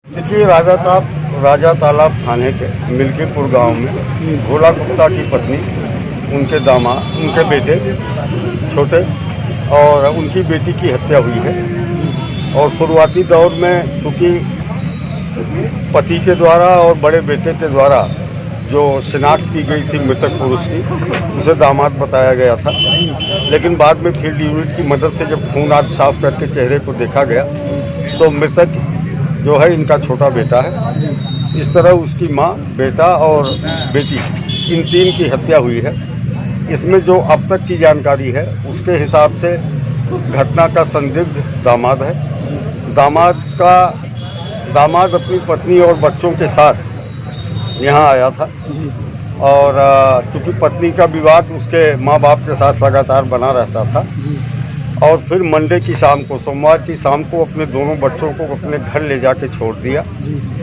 देखिए राजा तालाब थाने के मिल्कीपुर गांव में भोला गुप्ता की पत्नी, उनके दामाद, उनके बेटे छोटे और उनकी बेटी की हत्या हुई है। और शुरुआती दौर में चूँकि पति के द्वारा और बड़े बेटे के द्वारा जो शिनाख्त की गई थी मृतक पुरुष की, उसे दामाद बताया गया था। लेकिन बाद में फील्ड यूनिट की मदद से जब खून आदि साफ करके चेहरे को देखा गया तो मृतक जो है इनका छोटा बेटा है। इस तरह उसकी माँ, बेटा और बेटी, इन तीन की हत्या हुई है। इसमें जो अब तक की जानकारी है उसके हिसाब से घटना का संदिग्ध दामाद है। दामाद अपनी पत्नी और बच्चों के साथ यहाँ आया था और चूँकि पत्नी का विवाद उसके माँ बाप के साथ लगातार बना रहता था और फिर मंडे की शाम को, सोमवार की शाम को अपने दोनों बच्चों को अपने घर ले जाके छोड़ दिया।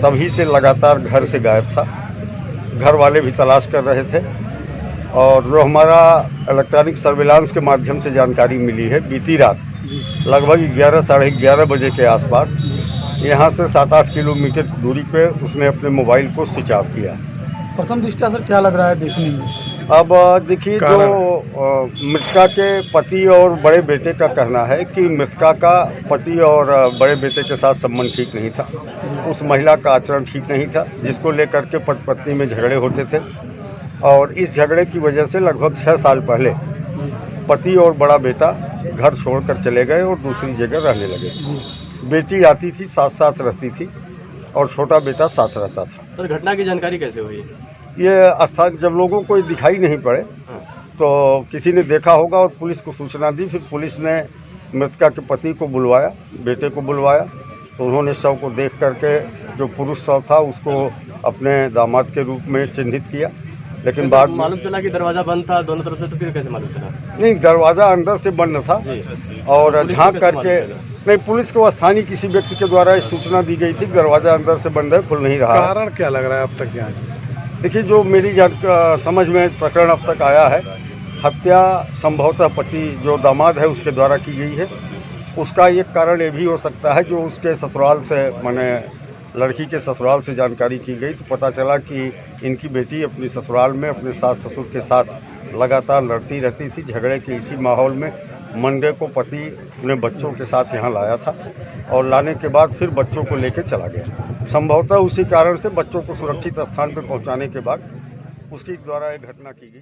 तभी से लगातार घर से गायब था। घर वाले भी तलाश कर रहे थे और जो हमारा इलेक्ट्रॉनिक सर्विलांस के माध्यम से जानकारी मिली है, बीती रात लगभग 11 साढ़े 11 बजे के आसपास यहाँ से 7-8 किलोमीटर दूरी पे उसने अपने मोबाइल को स्विच ऑफ किया। प्रथम दृष्टया सर क्या लग रहा है देखने में? अब देखिए, जो मृतका के पति और बड़े बेटे का कहना है कि मृतका का पति और बड़े बेटे के साथ संबंध ठीक नहीं था। उस महिला का आचरण ठीक नहीं था जिसको लेकर के पति पत्नी में झगड़े होते थे और इस झगड़े की वजह से लगभग 6 साल पहले पति और बड़ा बेटा घर छोड़कर चले गए और दूसरी जगह रहने लगे। बेटी आती थी, साथ साथ रहती थी और छोटा बेटा साथ रहता था। सर, घटना की जानकारी कैसे हुई? ये स्थान जब लोगों को दिखाई नहीं पड़े तो किसी ने देखा होगा और पुलिस को सूचना दी। फिर पुलिस ने मृतका के पति को बुलवाया, बेटे को बुलवाया, तो उन्होंने शव को देख करके जो पुरुष शव था उसको अपने दामाद के रूप में चिन्हित किया। लेकिन बाद में मालूम चला कि दरवाज़ा बंद था दोनों तरफ से, तो फिर कैसे मालूम चला? नहीं, दरवाज़ा अंदर से बंद था और झाँक करके नहीं, पुलिस को स्थानीय किसी व्यक्ति के द्वारा सूचना दी गई थी कि दरवाज़ा अंदर से बंद है, खुल नहीं रहा। कारण क्या लग रहा है अब तक यहाँ? देखिए, जो मेरी समझ में प्रकरण अब तक आया है, हत्या संभवतः पति जो दामाद है उसके द्वारा की गई है। उसका एक कारण ये भी हो सकता है जो उसके ससुराल से, माने लड़की के ससुराल से जानकारी की गई तो पता चला कि इनकी बेटी अपने ससुराल में अपने सास ससुर के साथ लगातार लड़ती रहती थी। झगड़े के इसी माहौल में मंडे को पति अपने बच्चों के साथ यहाँ लाया था और लाने के बाद फिर बच्चों को लेकर चला गया। संभवतः उसी कारण से बच्चों को सुरक्षित स्थान पर पहुँचाने के बाद उसके द्वारा एक घटना की गई।